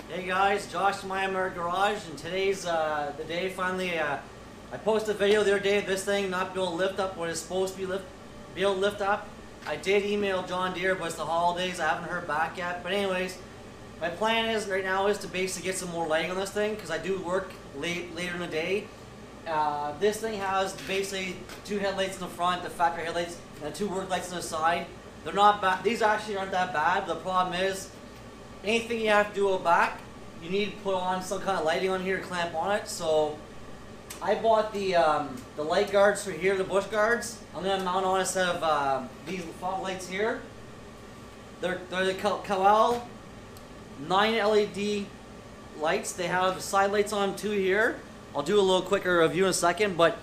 Hey guys, Josh from My Garage, and today's the day finally. I posted a video the other day of this thing not being able to lift up what it's supposed to be able to lift up. I did email John Deere, but it's the holidays, I haven't heard back yet. But anyways, my plan is right now is to basically get some more lighting on this thing because I do work later in the day. This thing has basically two headlights in the front, the factory headlights, and two work lights on the side. They're not bad. These actually aren't that bad. The problem is, anything you have to do back, you need to put on some kind of lighting on here to clamp on it. So I bought the light guards for here, the bush guards. I'm gonna mount on a set of these fog lights here. They're the Kawell 9 LED lights. They have side lights on too here. I'll do a little quicker review in a second, but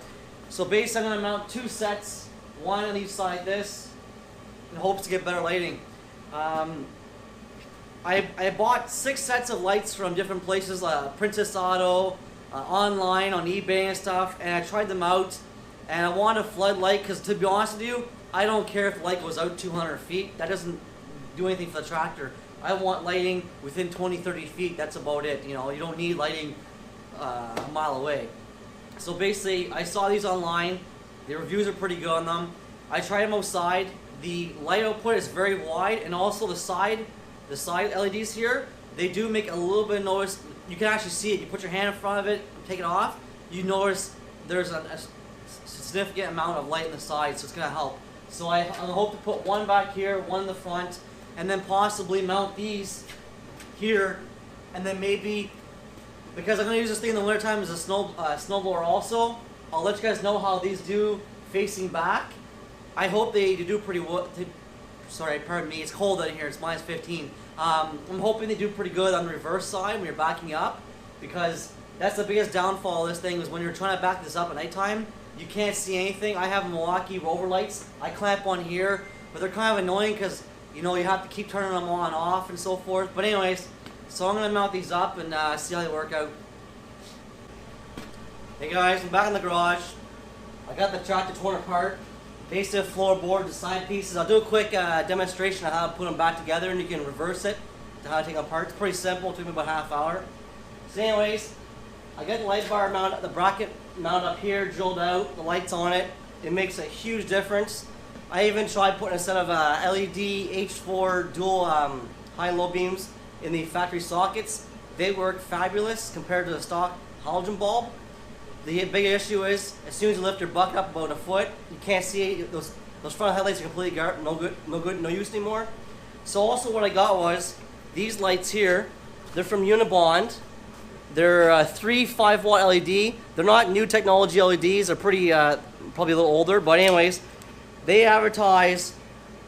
so basically I'm gonna mount two sets, one on each side like this, in hopes to get better lighting. I bought 6 sets of lights from different places, Princess Auto, online on eBay and stuff, and I tried them out, and I want a floodlight because, to be honest with you, I don't care if the light goes out 200 feet. That doesn't do anything for the tractor. I want lighting within 20-30 feet. That's about it. You know, you don't need lighting a mile away. So basically, I saw these online. The reviews are pretty good on them. I tried them outside. The light output is very wide, and also the side LEDs here, they do make a little bit of noise. You can actually see it. You put your hand in front of it, take it off, you notice there's a significant amount of light in the side, so it's going to help. So I hope to put one back here, one in the front, and then possibly mount these here, and then maybe, because I'm going to use this thing in the wintertime as a snowblower also, I'll let you guys know how these do facing back. I hope they do pretty well. Sorry, pardon me, it's cold out here, it's minus 15. I'm hoping they do pretty good on the reverse side when you're backing up, because that's the biggest downfall of this thing is when you're trying to back this up at nighttime, you can't see anything. I have Milwaukee rover lights, I clamp on here, but they're kind of annoying because, you know, you have to keep turning them on and off and so forth. But anyways, so I'm going to mount these up and see how they work out. Hey guys, I'm back in the garage. I got the tractor torn apart. Basically, floorboard, the side pieces. I'll do a quick demonstration of how to put them back together, and you can reverse it to how to take them apart. It's pretty simple. It took me about half hour. So anyways, I got the light bar mounted, the bracket mounted up here, drilled out, the lights on it. It makes a huge difference. I even tried putting a set of LED H4 dual high-low beams in the factory sockets. They work fabulous compared to the stock halogen bulb. The big issue is, as soon as you lift your bucket up about a foot, you can't see it. Those front headlights are completely no use anymore. So also what I got was these lights here. They're from Unibond. They're 3 5-watt LED. They're not new technology LEDs. They're pretty probably a little older, but anyways, they advertise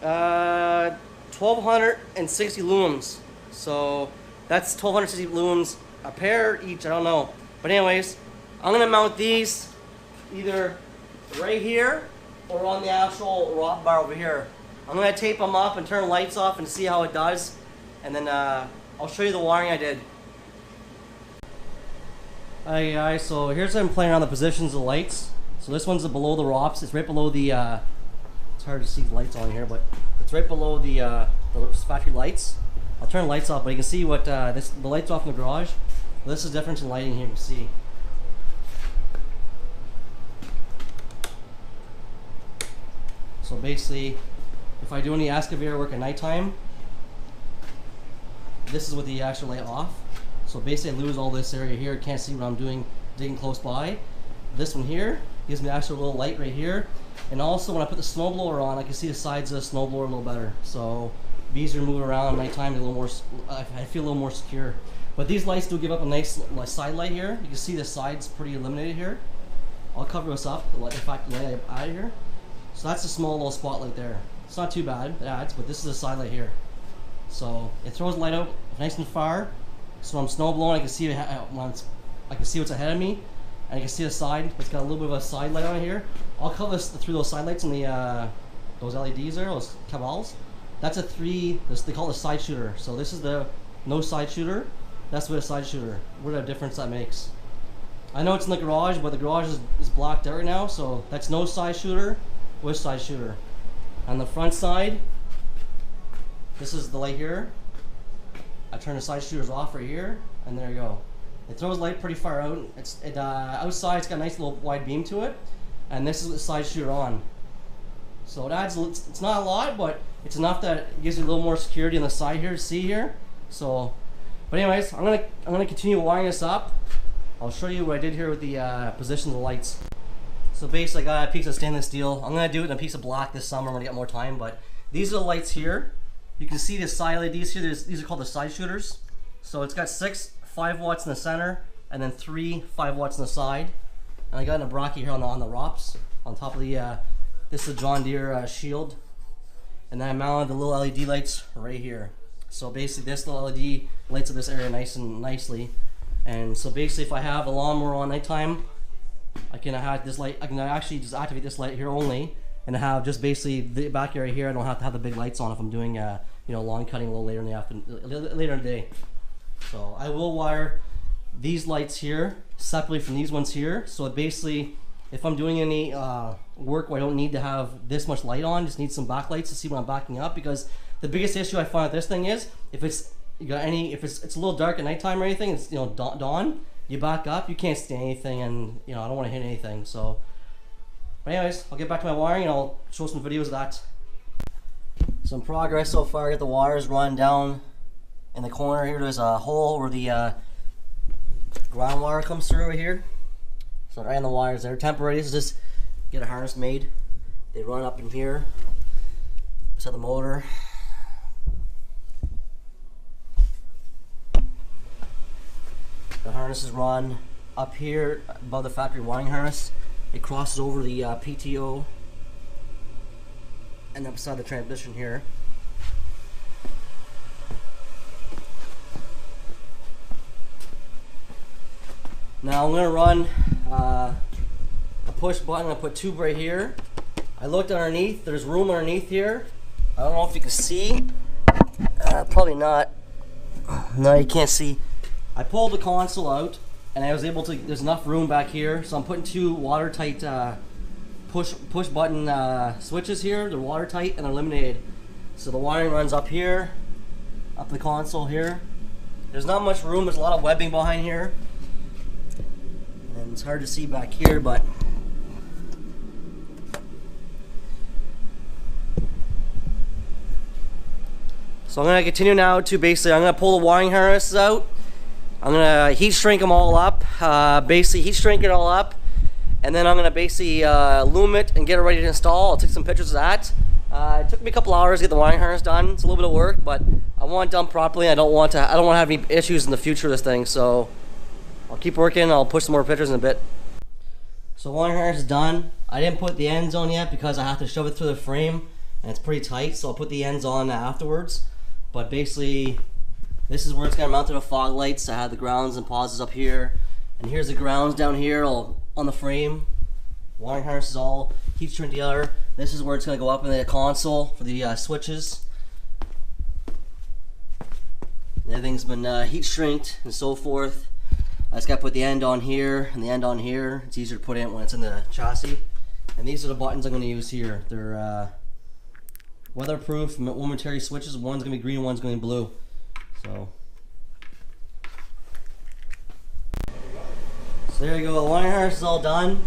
1,260 lumens. So that's 1,260 lumens a pair each. I don't know, but anyways. I'm going to mount these either right here or on the actual rock bar over here. I'm going to tape them up and turn the lights off and see how it does. And then I'll show you the wiring I did. Alright guys, so here's how I'm playing around the positions of the lights. So this one's below the ROPS. It's right below the, it's hard to see the lights on here, but it's right below the factory lights. I'll turn the lights off, but you can see what, the lights off in the garage. Well, this is the difference in lighting here, you can see. So basically, if I do any excavator work at nighttime, this is with the actual light off. So basically I lose all this area here, can't see what I'm doing digging close by. This one here gives me actual little light right here. And also when I put the snowblower on, I can see the sides of the snowblower a little better. So it'd be easier to move around at nighttime, a little more, I feel a little more secure. But these lights do give up a nice side light here. You can see the sides pretty illuminated here. I'll cover this up, in fact, the light out of here. So that's a small little spotlight there. It's not too bad, it adds, but this is a side light here. So it throws the light out nice and far. So when I'm snow blowing, I can see what's ahead of me, and I can see the side. It's got a little bit of a side light on it here. I'll cover this through those side lights and the those LEDs there, those Kawells. That's a they call it a side shooter. So this is the no side shooter. That's what a side shooter. What a difference that makes. I know it's in the garage, but the garage is blacked out right now, so that's no side shooter. Which side shooter? On the front side, this is the light here. I turn the side shooters off right here, and there you go. It throws light pretty far out. Outside it's got a nice little wide beam to it, and this is the side shooter on. So it adds, it's not a lot, but it's enough that it gives you a little more security on the side here, see here. So, but anyways, I'm gonna continue wiring this up. I'll show you what I did here with the positions of the lights. So basically I got a piece of stainless steel. I'm gonna do it in a piece of black this summer when I get more time, but these are the lights here. You can see the side LEDs here. These are called the side shooters. So it's got 6 5 watts in the center, and then 3 5 watts on the side. And I got a bracket here on the ROPS on top of the. This is a John Deere shield, and then I mounted the little LED lights right here. So basically, this little LED lights up this area nicely. And so basically, if I have a lawnmower on nighttime, I can have this light. I can actually just activate this light here only, and have just basically the back area here. I don't have to have the big lights on if I'm doing lawn cutting a little later in the afternoon, later in the day. So I will wire these lights here separately from these ones here. So basically, if I'm doing any work where I don't need to have this much light on, just need some backlights to see when I'm backing up. Because the biggest issue I find with this thing is if it's a little dark at nighttime or anything, it's dawn, you back up, you can't see anything, and I don't want to hit anything. So, but anyways, I'll get back to my wiring and I'll show some videos of that. Some progress so far. I got the wires run down in the corner here. There's a hole where the ground wire comes through right here. So I ran the wires there. Temporary. This is just get a harness made. They run up in here. Set the motor. The harness is run up here above the factory wiring harness. It crosses over the PTO and up beside the transmission here. Now I'm going to run a push button. I'm going to put tube right here. I looked underneath. There's room underneath here. I don't know if you can see. Probably not. No, you can't see. I pulled the console out, and I was able to. There's enough room back here, so I'm putting 2 watertight push button switches here. They're watertight and they're eliminated. So the wiring runs up here, up the console here. There's not much room. There's a lot of webbing behind here. And it's hard to see back here, but so I'm going to continue now to basically, I'm going to pull the wiring harnesses out. I'm going to heat shrink them all up, basically heat shrink it all up, and then I'm going to basically loom it and get it ready to install. I'll take some pictures of that. It took me a couple hours to get the wiring harness done. It's a little bit of work, but I want it done properly. I don't want to have any issues in the future with this thing, so I'll keep working. I'll push some more pictures in a bit. So wiring harness is done. I didn't put the ends on yet because I have to shove it through the frame, and it's pretty tight, so I'll put the ends on afterwards. But basically, this is where it's going to mount to the fog lights. I have the grounds and pauses up here, and here's the grounds down here all on the frame. Wiring harness is all heat shrink together. This is where it's going to go up in the console for the switches. And everything's been heat shrinked and so forth. I just got to put the end on here and the end on here. It's easier to put in when it's in the chassis. And these are the buttons I'm going to use here. They're weatherproof momentary switches. One's going to be green, one's going to be blue. So there you go. The wiring harness is all done.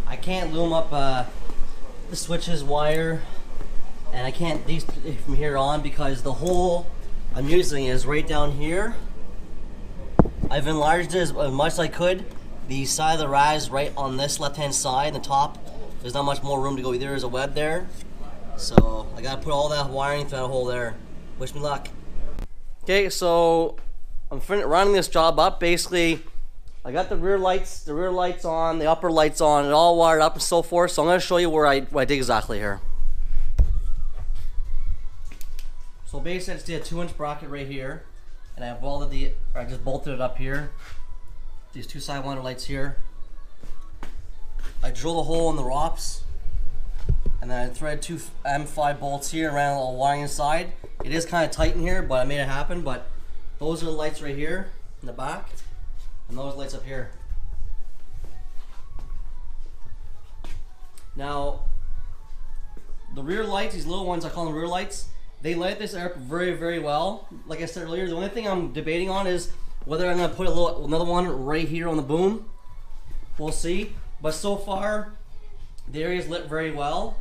I can't loom up the switches wire, and I can't these from here on because the hole I'm using is right down here. I've enlarged it as much as I could. The side of the rise right on this left hand side, the top. There's not much more room to go either. There's a web there, so I gotta put all that wiring through that hole there. Wish me luck. Okay, so I'm running this job up. Basically, I got the rear lights on, the upper lights on, it all wired up and so forth. So I'm going to show you what I did exactly here. So basically, I just did a 2-inch bracket right here, and I just bolted it up here. These 2 sidewinder lights here. I drilled a hole in the ROPS, and then I threaded 2 M5 bolts here and ran a little wiring inside. It is kind of tight in here, but I made it happen. But those are the lights right here in the back, and those lights up here. Now, the rear lights, these little ones, I call them rear lights. They light this air very, very well. Like I said earlier, the only thing I'm debating on is whether I'm gonna put another one right here on the boom. We'll see. But so far, the area is lit very well.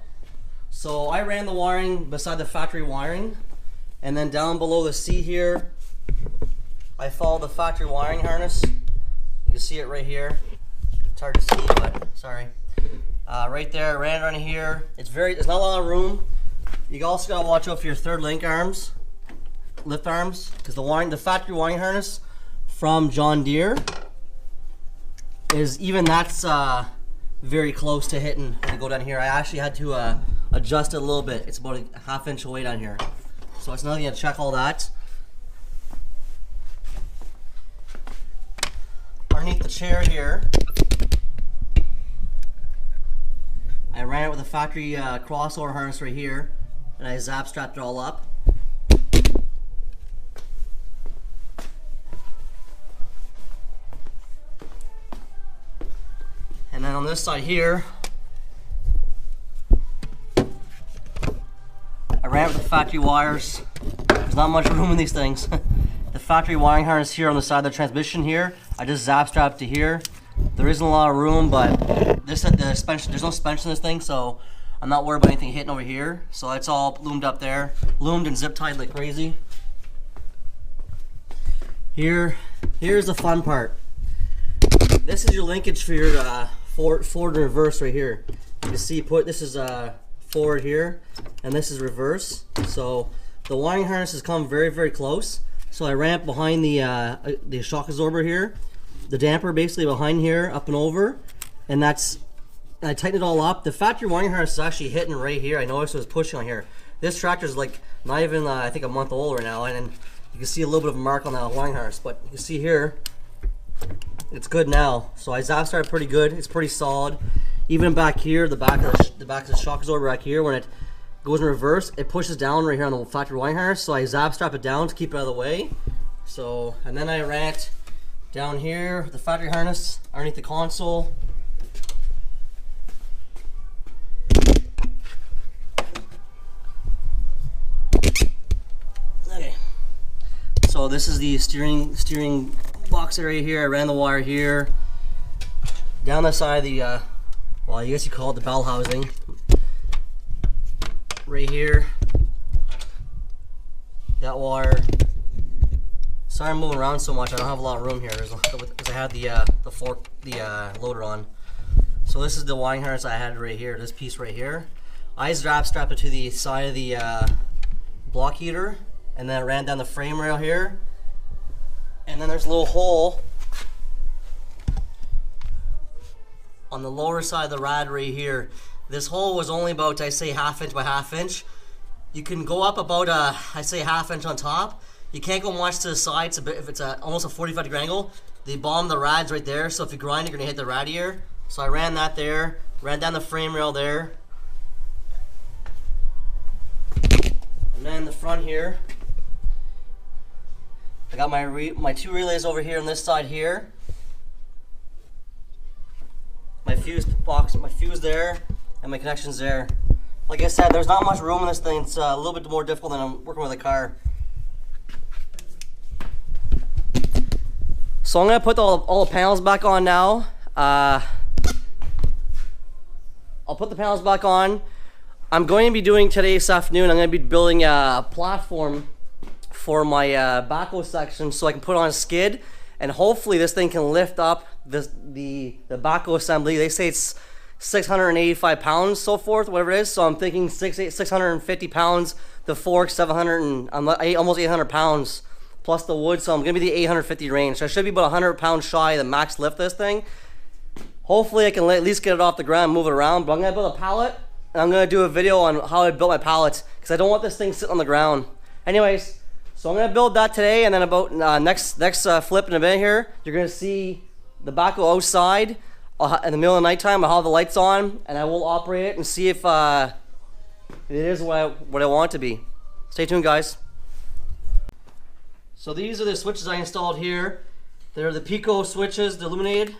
So I ran the wiring beside the factory wiring, and then down below the seat here, I followed the factory wiring harness. You can see it right here. It's hard to see, but sorry. Right there, ran around here. There's not a lot of room. You also gotta watch out for your third link arms, lift arms, because the factory wiring harness from John Deere is that's very close to hitting when you go down here. I actually had to adjust it a little bit. It's about a ½ inch away down here, so it's nothing to check all that. Underneath the chair here, I ran it with a factory crossover harness right here, and I zap strapped it all up. And then on this side here, I ran it with the factory wires. There's not much room in these things. The factory wiring harness here on the side of the transmission here, I just zap strapped to here. There isn't a lot of room, but there's no suspension in this thing, so I'm not worried about anything hitting over here. So it's all loomed up there, loomed and zip tied like crazy. Here's the fun part. This is your linkage for your forward and reverse right here. You can see this is forward here, and this is reverse. So the wiring harnesses come very, very close. So I ran it behind the shock absorber here, the damper basically behind here, up and over, and I tightened it all up. The factory wiring harness is actually hitting right here. I noticed it was pushing on here. This tractor is like not even I think a month old right now, and you can see a little bit of a mark on that wiring harness, but you can see here it's good now. So I zap started pretty good. It's pretty solid. Even back here, the back of the shock absorber back here, when it goes in reverse, it pushes down right here on the factory wiring harness. So I zap strap it down to keep it out of the way. So, and then I ran it down here with the factory harness underneath the console. Okay. So this is the steering box area here. I ran the wire here down the side of the well, I guess you call it the bell housing right here. That wire. Sorry I'm moving around so much. I don't have a lot of room here because I had the loader on. So this is the wiring harness I had right here. This piece right here. I strapped it to the side of the block heater, and then I ran down the frame rail here. And then there's a little hole on the lower side of the rad right here. This hole was only about, I say, ½ inch by ½ inch. You can go up about I say ½ inch on top. You can't go much to the side. If it's almost a 45-degree angle, the bottom of the rad's right there. So if you grind, you're gonna hit the rad here. So I ran that there, ran down the frame rail there, and then the front here, I got my two relays over here on this side here. My fuse box, my fuse there, and my connections there. Like I said, there's not much room in this thing. It's a little bit more difficult than I'm working with a car. So I'm gonna put all the panels back on now. I'll put the panels back on. I'm going to be doing today this afternoon, I'm going to be building a platform for my backhoe section so I can put on a skid, and hopefully this thing can lift up the backhoe assembly. They say it's 685 pounds, so forth, whatever it is. So I'm thinking 650 pounds, the fork 700 and almost 800 pounds plus the wood. So I'm gonna be the 850 range. So I should be about 100 pounds shy of the max lift this thing. Hopefully I can at least get it off the ground and move it around. But I'm gonna build a pallet, and I'm gonna do a video on how I built my pallet because I don't want this thing sitting on the ground. Anyways, so I'm gonna build that today, and then about next flip in a bit here, you're gonna see the backhoe outside in the middle of the nighttime. I'll have the lights on, and I will operate it and see if it is what I want it to be. Stay tuned, guys. So these are the switches I installed here. They're the Pico switches, the illuminated.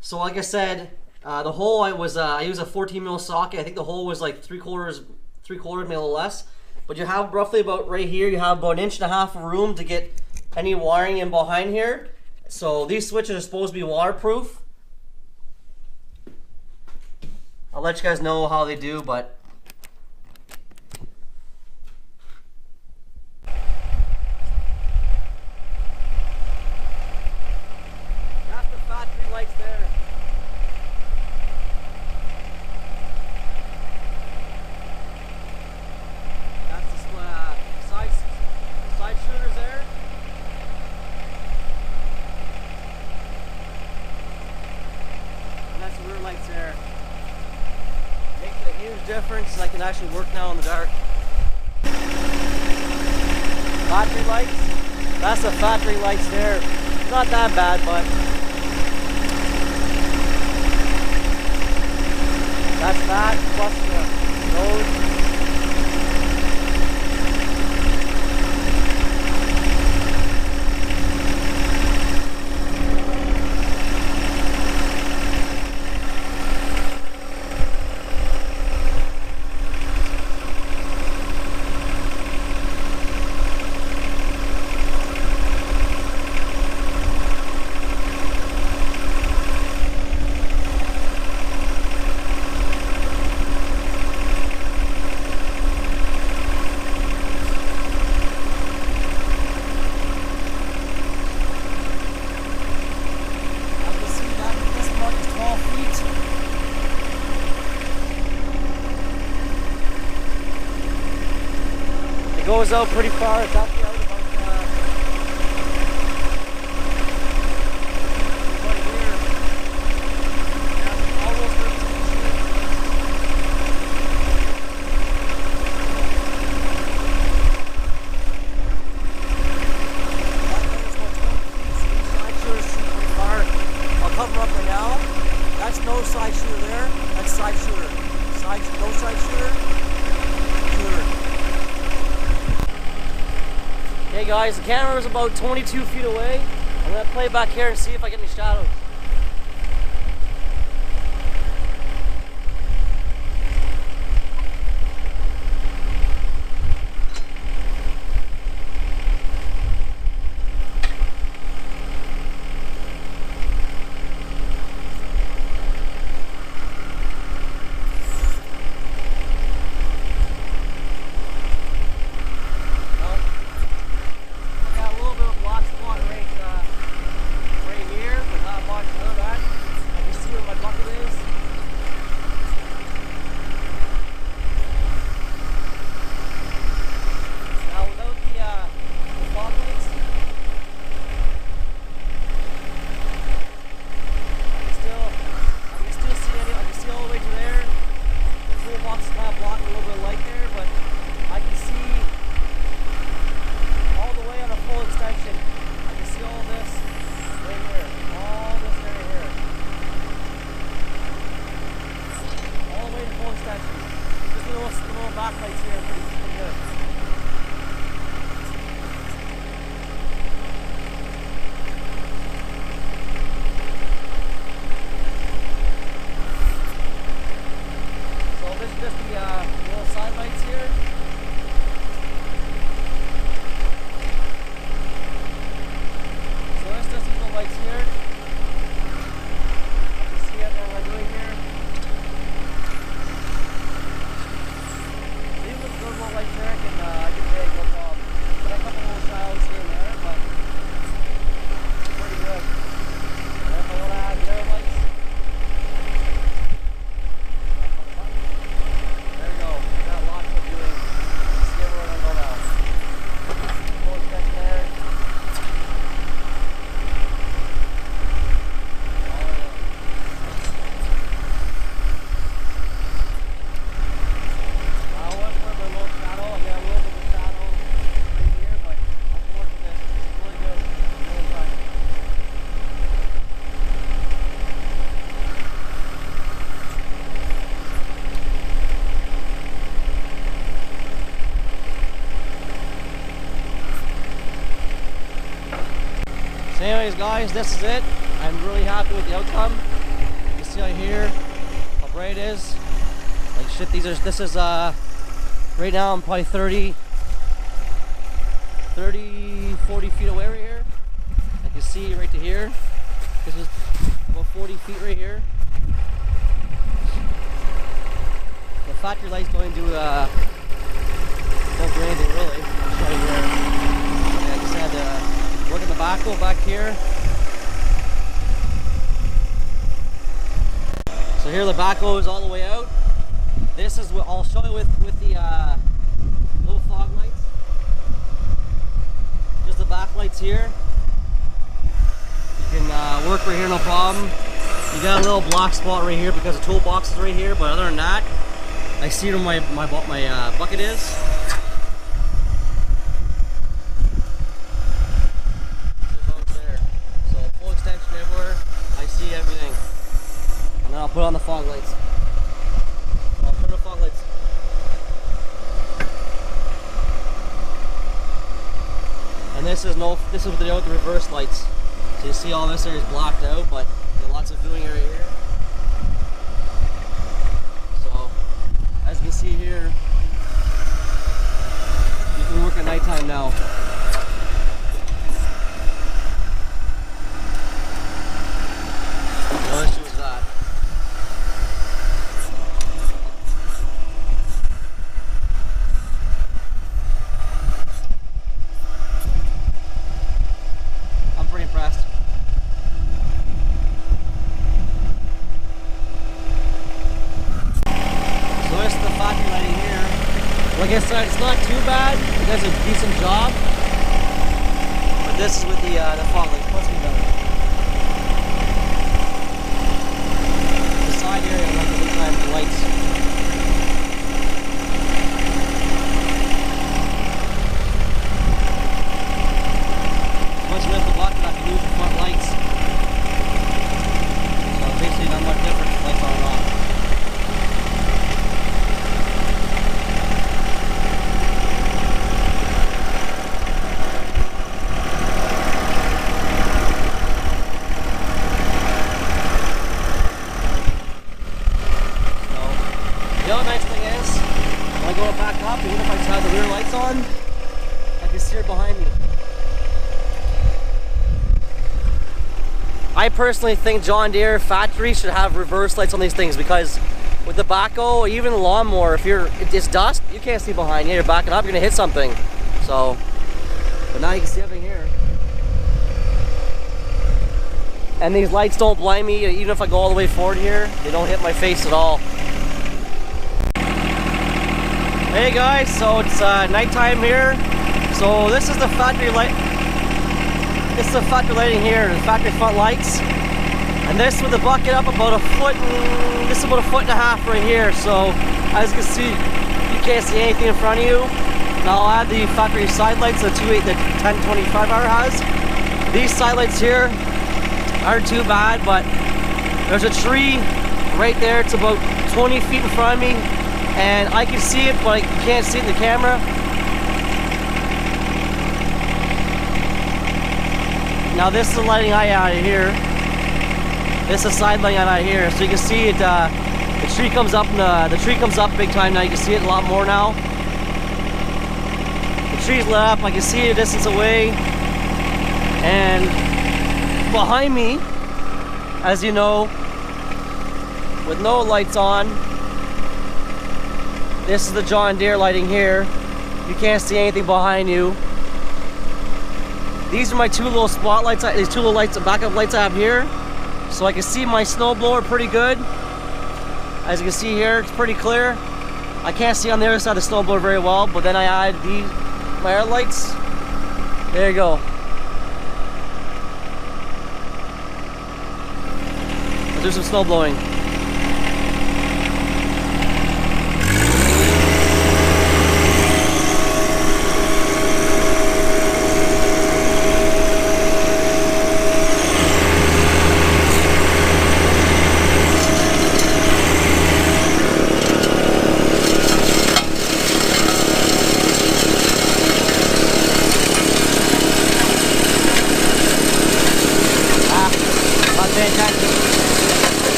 So like I said, the hole I used a 14 mil socket. I think the hole was like 3/4 3/4, maybe a little less. But you have roughly about right here, you have about 1.5 inches of room to get any wiring in behind here. So these switches are supposed to be waterproof. I'll let you guys know how they do, but that's the factory lights there. That's the side shooters there. And that's the rear lights there. Makes a huge difference. I can actually work now in the dark. Factory lights. That's the factory lights there. Not that bad, but that's that plus those. It goes out pretty far. It's actually out about here. Yeah, almost 13 feet. Side shooter's pretty far. I'll cover up right now. That's no side shooter there. That's side shooter. No side shooter. Shooter. Hey guys, the camera is about 22 feet away. I'm gonna play back here and see if I get any shadows. Backlights here are pretty good. So this is just the little side lights here. So that's just these little lights here. You can see everything we're doing here. Good little light there, I can take no problem. But a couple little shadows here and there, but pretty good. And if I want to add the air lights, there we go. Got lots of doing. See everywhere I go now. Full extension there. Anyways guys, this is it. I'm really happy with the outcome. You can see out here how bright it is. Like shit, this is Right now I'm probably 30, 40 feet away right here. I can see right to here. This is about 40 feet right here. The factory lights don't do anything really. I'll show you here. Yeah, I just had to work in the backhoe back here. So here the backhoe is all the way out. This is what I'll show you with the little fog lights. Just the backlights here. You can work right here, no problem. You got a little black spot right here because the toolbox is right here, but other than that, I see where my bucket is. There. So full extension everywhere. I see everything. And then I'll put on the fog lights. I'll put on the fog lights. And this is without the reverse lights. So you see all this area is blocked out, but there's lots of viewing area here. So as you can see here, you can work at nighttime now. No issue with that. I'm pretty impressed. So this is the factory lighting here. Like I said, it's not too bad. It does a decent job. But this is with the fog lights. Let's be better. The side area, like the daytime lights. Once you lift the bucket, I can use the front lights. So basically not much different if lights on and off. The other nice thing is, when I go to back up, even if I just have the rear lights on, I can see it behind me. I personally think John Deere factory should have reverse lights on these things because with the backhoe or even the lawnmower, if it's dust, you can't see behind you. You're backing up, you're gonna hit something. So, but now you can see everything here. And these lights don't blind me, even if I go all the way forward here, they don't hit my face at all. Hey guys, so it's nighttime here. So this is the factory light. This is the factory lighting here, the factory front lights. And this with the bucket up about a foot, and this is about a foot and a half right here. So as you can see, you can't see anything in front of you. Now I'll add the factory side lights, the 1025R has. These side lights here aren't too bad, but there's a tree right there. It's about 20 feet in front of me. And I can see it, but I can't see it in the camera. Now this is the lighting I added here. This is the side lighting I added here, so you can see it. The tree comes up, the tree comes up big time now. You can see it a lot more now. The tree's lit up. I can see it a distance away, and behind me, as you know, with no lights on. This is the John Deere lighting here. You can't see anything behind you. These are my two little spotlights, these two little lights, backup lights I have here. So I can see my snowblower pretty good. As you can see here, it's pretty clear. I can't see on the other side of the snowblower very well, but then I add my air lights. There you go. Let's do some snow blowing.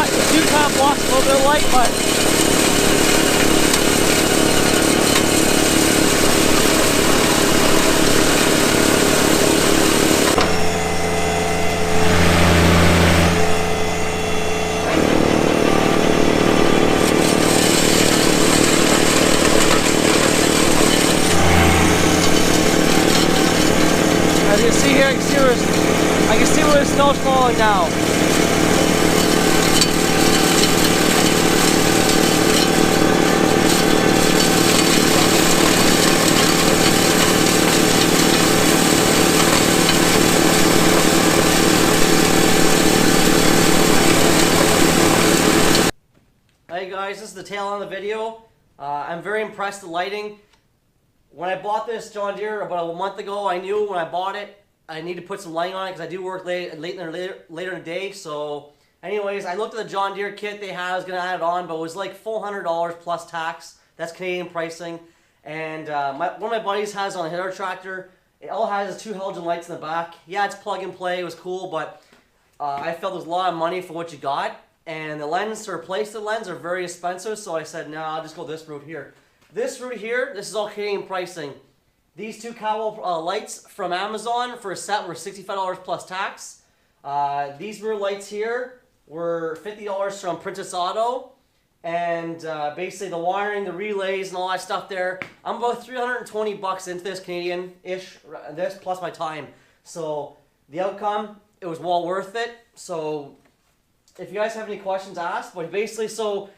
The chute kind of blocks a little bit of light, but see here, I can see where the snow's falling now. Hey guys, this is the tail on the video. I'm very impressed with the lighting. When I bought this John Deere about a month ago, I knew when I bought it I need to put some lighting on it because I do work later in the day. So anyways, I looked at the John Deere kit they had. I was going to add it on, but it was like $400 plus tax. That's Canadian pricing. And one of my buddies has on a header tractor. It all has 2 halogen lights in the back. Yeah, it's plug and play. It was cool, but I felt it was a lot of money for what you got. And the lens, to replace the lens, are very expensive, so I said, no, I'll just go this route here. This route here, this is all Canadian pricing. These 2 Kawell lights from Amazon for a set were $65 plus tax. These rear lights here were $50 from Princess Auto. And basically the wiring, the relays, and all that stuff there, I'm about $320 into this Canadian-ish, this plus my time. So the outcome, it was well worth it. So if you guys have any questions, ask. But basically, so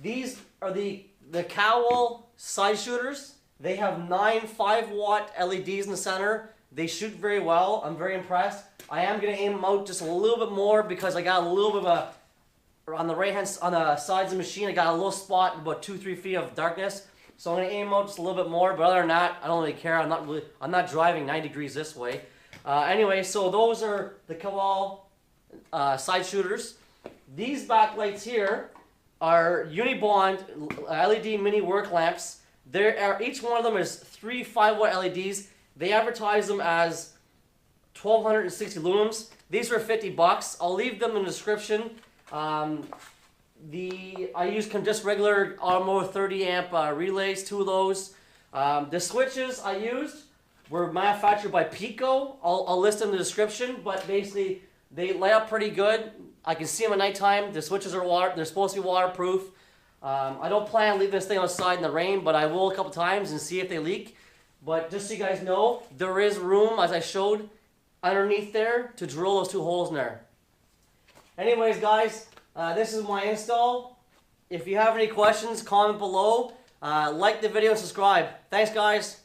these are the Kawell side shooters. They have 9 5-watt LEDs in the center. They shoot very well. I'm very impressed. I am going to aim them out just a little bit more because I got a little bit of a, on the right hand, on the sides of the machine, I got a little spot, about 2-3 feet of darkness. So I'm going to aim out just a little bit more. But other than that, I don't really care. I'm not driving 90 degrees this way. Anyway, so those are the Kawell side shooters. These backlights here are unibond LED mini work lamps. Each one of them is 3 5-watt LEDs. They advertise them as 1260 lumens. These are $50. I'll leave them in the description. I use just regular automotive 30 amp relays, 2 of those. The switches I used were manufactured by Pico. I'll list them in the description, but basically they light up pretty good. I can see them at nighttime. The switches are they're supposed to be waterproof. I don't plan on leaving this thing outside in the rain, but I will a couple times and see if they leak. But just so you guys know, there is room, as I showed, underneath there to drill those 2 holes in there. Anyways, guys, this is my install. If you have any questions, comment below. Like the video and subscribe. Thanks, guys.